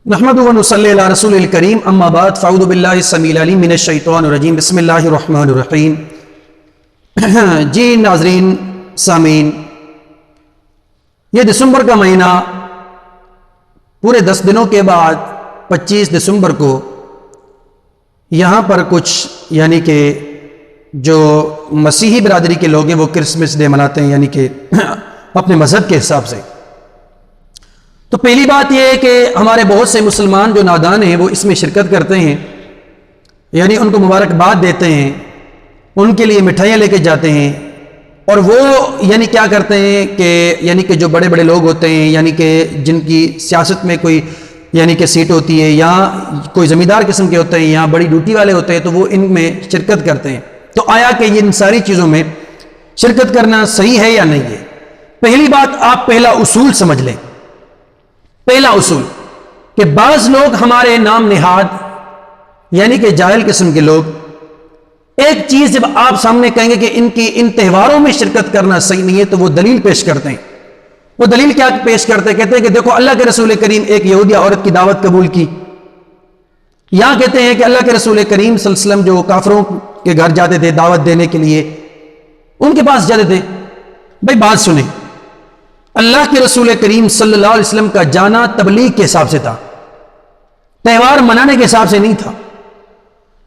نحمد و نصلی علی رسول الکریم اما بعد فاعوذ باللہ السمیع العلیم من الشیطان الرجیم بسم اللہ الرحمن الرحیم۔ جی ناظرین سامعین، یہ دسمبر کا مہینہ پورے 10 دنوں کے بعد 25 دسمبر کو یہاں پر کچھ یعنی کہ جو مسیحی برادری کے لوگ ہیں وہ کرسمس ڈے مناتے ہیں، یعنی کہ اپنے مذہب کے حساب سے۔ تو پہلی بات یہ ہے کہ ہمارے بہت سے مسلمان جو نادان ہیں وہ اس میں شرکت کرتے ہیں، یعنی ان کو مبارکباد دیتے ہیں، ان کے لیے مٹھائیاں لے کے جاتے ہیں، اور وہ یعنی کیا کرتے ہیں کہ یعنی کہ جو بڑے بڑے لوگ ہوتے ہیں، یعنی کہ جن کی سیاست میں کوئی یعنی کہ سیٹ ہوتی ہے یا کوئی زمیندار قسم کے ہوتے ہیں یا بڑی ڈیوٹی والے ہوتے ہیں، تو وہ ان میں شرکت کرتے ہیں۔ تو آیا کہ ان ساری چیزوں میں شرکت کرنا صحیح ہے یا نہیں ہے؟ پہلی بات آپ پہلا اصول سمجھ لیں، پہلا اصول کہ بعض لوگ ہمارے نام نہاد یعنی کہ جاہل قسم کے لوگ ایک چیز جب آپ سامنے کہیں گے کہ ان تہواروں میں شرکت کرنا صحیح نہیں ہے تو وہ دلیل پیش کرتے ہیں۔ وہ دلیل کیا پیش کرتے ہیں؟ کہتے ہیں کہ دیکھو اللہ کے رسول کریم ایک یہودیہ عورت کی دعوت قبول کی، یا کہتے ہیں کہ اللہ کے رسول کریم صلی اللہ علیہ وسلم جو کافروں کے گھر جاتے تھے دعوت دینے کے لیے، ان کے پاس جاتے تھے۔ بھائی بات سنیں، اللہ کے رسول کریم صلی اللہ علیہ وسلم کا جانا تبلیغ کے حساب سے تھا، تہوار منانے کے حساب سے نہیں تھا۔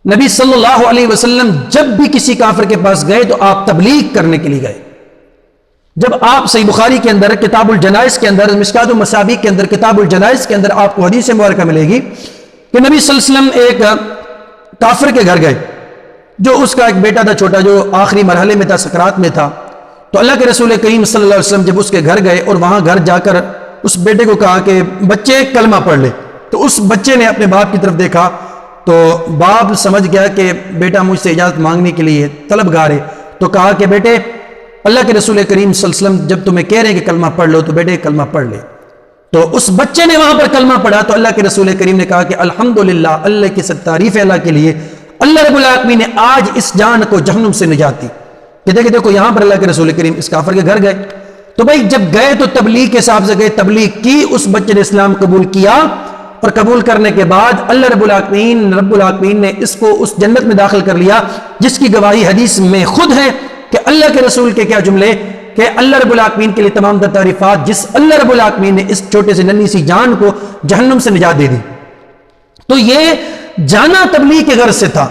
نبی صلی اللہ علیہ وسلم جب بھی کسی کافر کے پاس گئے تو آپ تبلیغ کرنے کے لیے گئے۔ جب آپ صحیح بخاری کے اندر کتاب الجنائز کے اندر، مشکات المصابیح کے اندر کتاب الجنائز کے اندر آپ کو حدیث مبارکہ ملے گی کہ نبی صلی اللہ علیہ وسلم ایک کافر کے گھر گئے، جو اس کا ایک بیٹا تھا چھوٹا، جو آخری مرحلے میں تھا، سکرات میں تھا۔ تو اللہ کے رسول کریم صلی اللہ علیہ وسلم جب اس کے گھر گئے اور وہاں گھر جا کر اس بیٹے کو کہا کہ بچے کلمہ پڑھ لے، تو اس بچے نے اپنے باپ کی طرف دیکھا تو باپ سمجھ گیا کہ بیٹا مجھ سے اجازت مانگنے کے لیے طلبگار ہے، تو کہا کہ بیٹے اللہ کے رسول کریم صلی اللہ علیہ وسلم جب تمہیں کہہ رہے ہیں کہ کلمہ پڑھ لو تو بیٹے کلمہ پڑھ لے۔ تو اس بچے نے وہاں پر کلمہ پڑھا تو اللہ کے رسول کریم نے کہا کہ الحمدللہ، اللہ کی سب تعریف ہے اللہ کے لیے، اللہ رب العالمین نے آج اس جان کو جہنم سے نجات دی۔ کہ دیکھو یہاں پر اللہ کے رسول کریم اس کافر کے گھر گئے، تو بھائی جب گئے تو تبلیغ کے حساب سے گئے، تبلیغ کی، اس بچے نے اسلام قبول کیا، اور قبول کرنے کے بعد اللہ رب العالمین نے اس کو اس جنت میں داخل کر لیا، جس کی گواہی حدیث میں خود ہے کہ اللہ کے رسول کے کیا جملے کہ اللہ رب العالمین کے لیے تمام تر تعریفات، جس اللہ رب العالمین نے اس چھوٹے سے ننھی سی جان کو جہنم سے نجات دے دی۔ تو یہ جانا تبلیغ کے غرض سے تھا،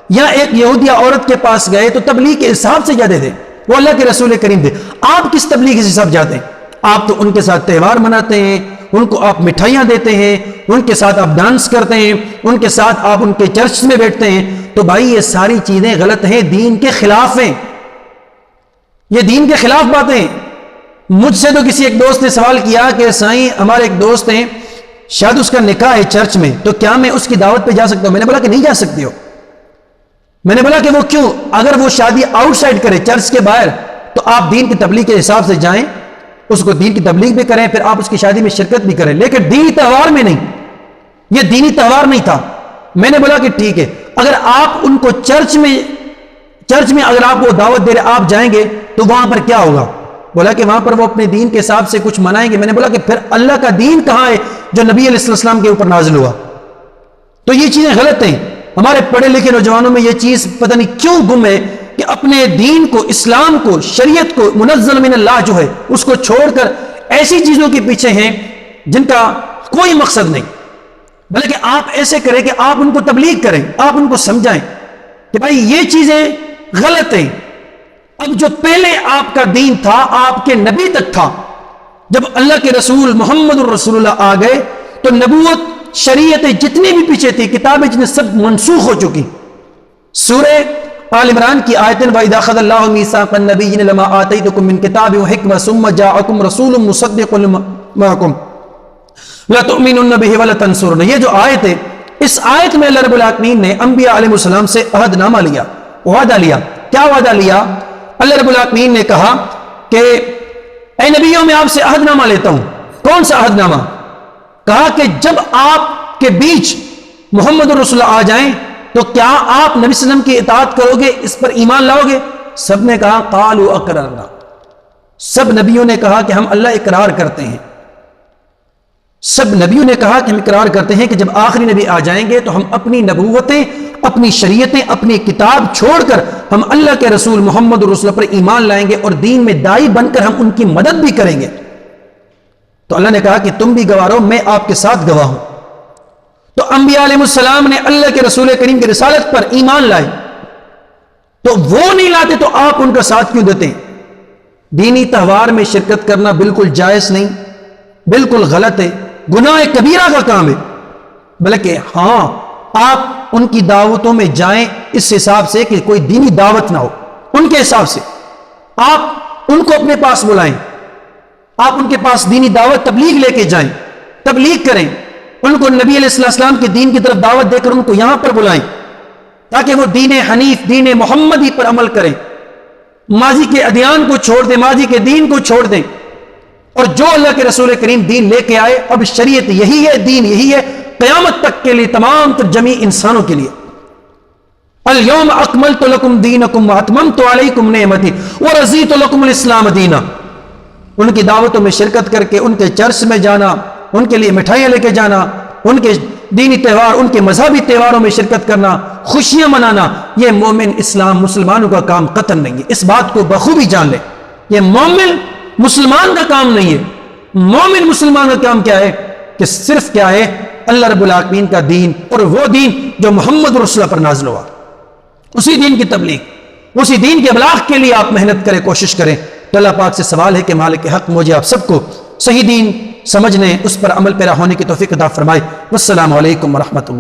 یا ایک یہودیہ عورت کے پاس گئے تو تبلیغ کے حساب سے جاتے تھے، وہ اللہ کے رسول کریم تھے۔ آپ کس تبلیغ کے حساب جاتے ہیں؟ آپ تو ان کے ساتھ تہوار مناتے ہیں، ان کو آپ مٹھائیاں دیتے ہیں، ان کے ساتھ آپ ڈانس کرتے ہیں، ان کے ساتھ آپ ان کے چرچ میں بیٹھتے ہیں۔ تو بھائی یہ ساری چیزیں غلط ہیں، دین کے خلاف ہیں، یہ دین کے خلاف باتیں ہیں۔ مجھ سے تو کسی ایک دوست نے سوال کیا کہ سائیں ہمارے ایک دوست ہیں، شاید اس کا نکاح ہے چرچ میں، تو کیا میں اس کی دعوت پہ جا سکتا ہوں؟ میں نے بولا کہ نہیں جا سکتے ہو۔ میں نے بولا کہ وہ کیوں؟ اگر وہ شادی آؤٹ سائڈ کرے چرچ کے باہر تو آپ دین کی تبلیغ کے حساب سے جائیں، اس کو دین کی تبلیغ بھی کریں، پھر آپ اس کی شادی میں شرکت بھی کریں، لیکن دینی تہوار میں نہیں۔ یہ دینی تہوار نہیں تھا۔ میں نے بولا کہ ٹھیک ہے، اگر آپ ان کو چرچ میں اگر آپ وہ دعوت دے رہے آپ جائیں گے تو وہاں پر کیا ہوگا؟ بولا کہ وہاں پر وہ اپنے دین کے حساب سے کچھ منائیں گے۔ میں نے بولا کہ پھر اللہ کا دین کہاں ہے جو نبی علیہ السلام کے اوپر نازل ہوا؟ تو یہ چیزیں غلط ہیں۔ ہمارے پڑھے لکھے نوجوانوں میں یہ چیز پتہ نہیں کیوں گم ہے کہ اپنے دین کو، اسلام کو، شریعت کو، منزل من اللہ جو ہے اس کو چھوڑ کر ایسی چیزوں کے پیچھے ہیں جن کا کوئی مقصد نہیں۔ بلکہ آپ ایسے کریں کہ آپ ان کو تبلیغ کریں، آپ ان کو سمجھائیں کہ بھائی یہ چیزیں غلط ہیں۔ اب جو پہلے آپ کا دین تھا، آپ کے نبی تک تھا، جب اللہ کے رسول محمد الرسول اللہ آ گئے تو نبوت، شریعتیں جتنی بھی پیچھے تھی، کتابیں جتنی، سب منسوخ ہو چکی۔ سورہ آل عمران کی آیتیں وَإِذَا أَخَذَ اللَّهُ مِيثَاقَ النَّبِيِّينَ لَمَا آتَيْتُكُم مِّن كِتَابٍ وَحِكْمَةٍ ثُمَّ جَاءَكُمْ رَسُولٌ مُصَدِّقٌ لِّمَا مَعَكُمْ لَتُؤْمِنُنَّ بِهِ وَلَتَنصُرُنَّهُ۔ یہ جو آیت ہے، اس آیت میں اللہ رب العالمین نے انبیاء علیہ السلام سے عہد نامہ لیا، وعدہ لیا۔ کیا وعدہ لیا؟ اللہ رب العالمین نے کہا کہ اے نبیوں میں آپ سے عہد نامہ لیتا ہوں۔ کون سا عہد نامہ؟ کہا کہ جب آپ کے بیچ محمد الرسول آ جائیں تو کیا آپ نبی صلی اللہ علیہ وسلم کی اطاعت کرو گے، اس پر ایمان لاؤ گے؟ سب نے کہا قالوا اقررنا، سب نبیوں نے کہا کہ ہم اللہ اقرار کرتے ہیں۔ سب نبیوں نے کہا کہ ہم اقرار کرتے ہیں کہ جب آخری نبی آ جائیں گے تو ہم اپنی نبوتیں، اپنی شریعتیں، اپنی کتاب چھوڑ کر ہم اللہ کے رسول محمد رسول پر ایمان لائیں گے اور دین میں دائی بن کر ہم ان کی مدد بھی کریں گے۔ تو اللہ نے کہا کہ تم بھی گواہ رہو، میں آپ کے ساتھ گواہ ہوں۔ تو انبیاء علیہ السلام نے اللہ کے رسول کریم کی رسالت پر ایمان لائے، تو وہ نہیں لاتے تو آپ ان کا ساتھ کیوں دیتے ہیں؟ دینی تہوار میں شرکت کرنا بالکل جائز نہیں، بالکل غلط ہے، گناہ کبیرہ کا کام ہے۔ بلکہ ہاں، آپ ان کی دعوتوں میں جائیں اس حساب سے کہ کوئی دینی دعوت نہ ہو، ان کے حساب سے آپ ان کو اپنے پاس بلائیں، آپ ان کے پاس دینی دعوت تبلیغ لے کے جائیں، تبلیغ کریں، ان کو نبی علیہ السلام کے دین کی طرف دعوت دے کر ان کو یہاں پر بلائیں تاکہ وہ دین حنیف، دین محمدی پر عمل کریں، ماضی کے ادیان کو چھوڑ دیں، ماضی کے دین کو چھوڑ دیں، اور جو اللہ کے رسول کریم دین لے کے آئے، اب شریعت یہی ہے، دین یہی ہے، قیامت تک کے لیے، تمام تر جمیع انسانوں کے لیے۔ اليوم اکملت لکم دینکم واتممت علیکم نعمتی ورضیت لکم الاسلام دینا۔ ان کی دعوتوں میں شرکت کر کے، ان کے چرچ میں جانا، ان کے لیے مٹھائیاں لے کے جانا، ان کے دینی تہوار، ان کے مذہبی تہواروں میں شرکت کرنا، خوشیاں منانا، یہ مومن اسلام مسلمانوں کا کام قطعاً نہیں ہے۔ اس بات کو بخوبی جان لیں، یہ مومن مسلمان کا کام نہیں ہے۔ مومن مسلمان کا کام کیا ہے کہ صرف کیا ہے؟ اللہ رب العالمین کا دین، اور وہ دین جو محمد رسول اللہ پر نازل ہوا، اسی دین کی تبلیغ، اسی دین کے ابلاغ کے لیے آپ محنت کریں، کوشش کریں۔ تو اللہ پاک سے سوال ہے کہ مالک حق مجھے آپ سب کو صحیح دین سمجھنے، اس پر عمل پیرا ہونے کی توفیق عطا فرمائے۔ والسلام علیکم ورحمۃ اللہ۔